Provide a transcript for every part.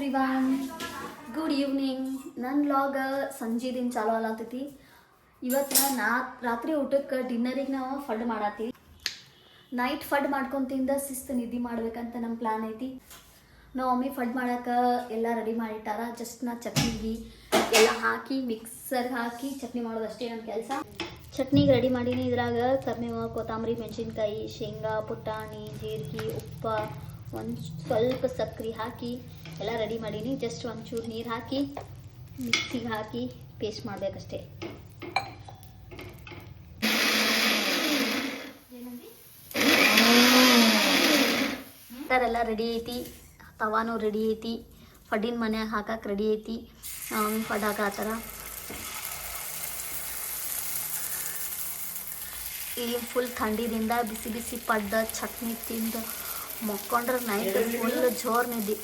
Everyone, good evening. ನನ್ನ vlog ಸಂಜೆದಿಂದ ಚಾಲು ಆಗತ್ತೈತಿ. ಇವತ್ತು ರಾತ್ರಿ ಊಟಕ್ಕೆ ಡಿನ್ನರಿಗೆ ನಾವು ಫಡ್ ಮಾಡತ್ತೀವಿ. ನೈಟ್ ಫಡ್ ಮಾಡ್ಕೊಂತಿಂದ ಶಿಸ್ತು ನಿದ್ದೆ ಮಾಡ್ಬೇಕಂತ ನಮ್ಮ ಪ್ಲಾನ್ ಐತಿ. ನಾವು ಮಮ್ಮಿ ಫಡ್ ಮಾಡೋಕೆ ಎಲ್ಲ ರೆಡಿ ಮಾಡಿಟ್ಟಾರ. ಜಸ್ಟ್ ನಾ ಚಟ್ನಿಗೆ ಎಲ್ಲ ಹಾಕಿ ಮಿಕ್ಸರ್ಗೆ ಹಾಕಿ ಚಟ್ನಿ ಮಾಡೋದಷ್ಟೇ ನನ್ನ ಕೆಲಸ. ಚಟ್ನಿಗೆ ರೆಡಿ ಮಾಡೀನಿ. ಇದ್ರಾಗ ಕರಿಬೇವು, ಕೊತ್ತಂಬರಿ, ಮೆಣಸಿನ್ಕಾಯಿ, ಶೇಂಗಾ, ಪುಟಾಣಿ, ಜೀರಿಗೆ, ಉಪ್ಪ, ಒಂದು ಸ್ವಲ್ಪ ಸಕ್ಕರೆ ಹಾಕಿ ಎಲ್ಲ ರೆಡಿ ಮಾಡೀನಿ. ಜಸ್ಟ್ ಒಂಚೂರು ನೀರು ಹಾಕಿ ಮಿಕ್ಸಿಗೆ ಹಾಕಿ ಪೇಸ್ಟ್ ಮಾಡಬೇಕಷ್ಟೇ. ಎಲ್ಲ ರೆಡಿ ಐತಿ, ತವಾನು ರೆಡಿ ಐತಿ, ಫಡ್ಡಿನ ಮನ್ಯಾಗ ಹಾಕಕ್ಕೆ ರೆಡಿ ಐತಿ. ಫಡ್ ಹಾಕತ್ತಾರ. ಇಲ್ಲಿ ಫುಲ್ ಥಂಡಿದಿಂದ ಬಿಸಿ ಬಿಸಿ ಪಡ್ಡ ಚಟ್ನಿ ತಿಂದು ಮಕ್ಕೊಂಡ್ರೆ ನೈಟ್ ಫುಲ್ ಜೋರ್ ನಿದ್ದೆ.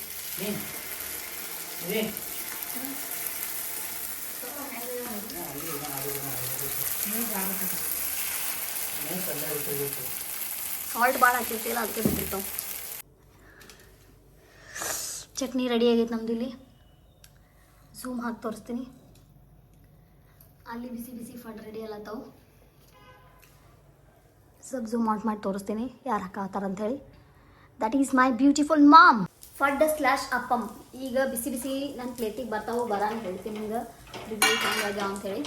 ಸಾಲ್ಟ್ ಭಾಳ ಹಾಕಿರ್ತಿಲ್ಲ, ಅದಕ್ಕೆ ಬಿಟ್ಟಿರ್ತಾವ. ಚಟ್ನಿ ರೆಡಿ ಆಗೈತೆ ನಮ್ದು. ಇಲ್ಲಿ ಝೂಮ್ ಹಾಕಿ ತೋರಿಸ್ತೀನಿ. ಅಲ್ಲಿ ಬಿಸಿ ಬಿಸಿ ಫಡ್ ರೆಡಿ ಅಲ್ಲತ್ತಾವು. ಸ್ವಲ್ಪ ಝೂಮ್ ಔಟ್ ಮಾಡಿ ತೋರಿಸ್ತೀನಿ ಯಾರು ಹಾಕತ್ತಾರಂಥೇಳಿ. That is my beautiful mom. ಫಡ್ / ಅಪ್ಪಮ್ ಈಗ ಬಿಸಿ ಬಿಸಿ ನನ್ನ ಪ್ಲೇಟಿಗೆ ಬರ್ತಾವೆ. ಬರಾನ ಹೇಳ್ತೀನಿ ನಿಮ್ಗೆ ರಿವ್ಯೂ ಹೆಂಗಾಗ್ಯಾವ ಅಂಥೇಳಿ.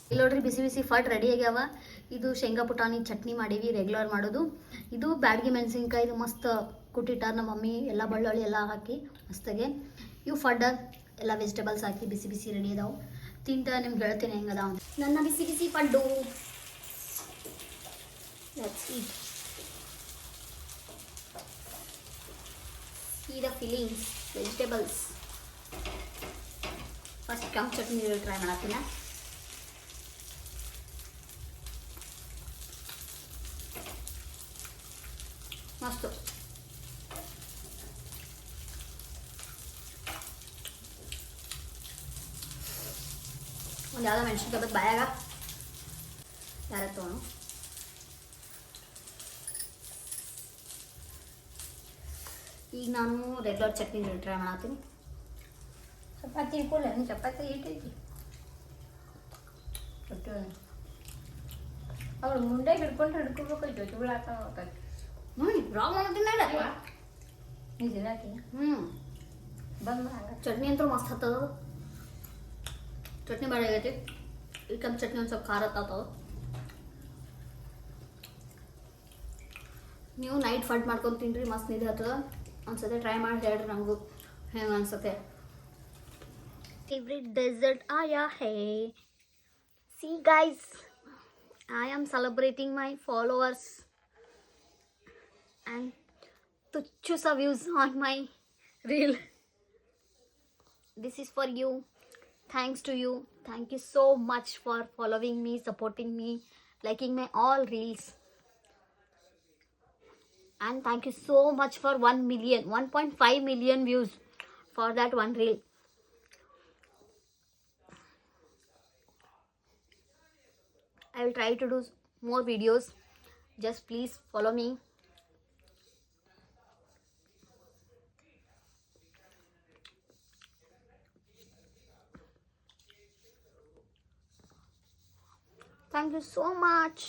ಇಲ್ಲಿ ನೋಡ್ರಿ, ಬಿಸಿ ಬಿಸಿ ಫಡ್ ರೆಡಿ ಆಗ್ಯಾವ. ಇದು ಶೇಂಗಾ ಪುಟಾಣಿ ಚಟ್ನಿ ಮಾಡೀವಿ, ರೆಗ್ಯುಲರ್ ಮಾಡೋದು. ಇದು ಬ್ಯಾಡಗಿ ಮೆಣಸಿನ್ಕಾಯಿ, ಇದು ಮಸ್ತ್ ಕುಟ್ಟಿಟ್ಟಾರ ನಮ್ಮ ಮಮ್ಮಿ, ಎಲ್ಲ ಬೆಳ್ಳುಳ್ಳಿ ಎಲ್ಲ ಹಾಕಿ ಮಸ್ತಾಗೆ. ಇವು ಫಡ್ ಎಲ್ಲ ವೆಜಿಟೇಬಲ್ಸ್ ಹಾಕಿ ಬಿಸಿ ಬಿಸಿ ರೆಡಿ ಅದಾವೆ. ತಿಂತ ನಿಮ್ಗೆ ಹೇಳ್ತೀನಿ ಹೆಂಗದಾವ ಅಂತ. ನನ್ನ ಬಿಸಿ ಬಿಸಿ ಫಡ್ಡು. Let's eat. See the fillings, vegetables. First ಕೆಂಪು ಚಟ್ನಿ ಟ್ರೈ ಮಾಡತ್ತೀನ. ಮಸ್ತು. ಒಂದು ಯಾವುದೋ ಮೆಣಸಿನ್ಕಾಯಿ ಬಾಯಾಗ ಯಾರ ತೊಗೊಂಡು. ಈಗ ನಾನು ರೆಗ್ಯುಲರ್ ಚಟ್ನಿ ಟ್ರೈ ಮಾಡತ್ತೀನಿ. ಚಪಾತಿ ಇಟ್ಕೊಳ್ಳೆ, ಚಪಾತಿ ಇಟ್ಟೈತಿ ಅವ್ಳು ಮುಂದೆ ಹಿಡ್ಕೊಂಡು ಹಿಡ್ಕೊಬೇಕು. ಜೊತೆಗಳು ಹಾಕಿ ರಾಂಗ್ ಮಾಡ್ತೀನಿ ಬಂದು ಚಟ್ನಿ ಅಂತೂ ಮಸ್ತ್ ಹತ್ತದ. ಚಟ್ನಿ ಭಾಳ ಆಗೈತಿ. ಈ ಕೆಂಪು ಚಟ್ನಿ ಒಂದು ಸ್ವಲ್ಪ ಖಾರ ಹತ್ತವ. ನೀವು ನೈಟ್ ಫಡ್ ಮಾಡ್ಕೊಂಡು ತಿನ್ರಿ, ಮಸ್ತ್ ನಿದ್ದೆ ಹತ್ತದ. ಒಂದ್ಸತಿ ಟ್ರೈ ಮಾಡಿ ಹೇಳ್ರಿ ನನಗೂ ಹೆಂಗೆ ಅನ್ಸುತ್ತೆ. ಫೇವ್ರೆಟ್ ಡೆಸರ್ಟ್ ಆಯಾ ಹೇ. See guys, I am celebrating my followers and tuchhu sa views on my reel. This is for you. Thanks to you. Thank you so much for following me, supporting me, liking my all reels. And thank you so much for 1.5 million views for that one reel. I will try to do more videos. Just please follow me. Thank you so much.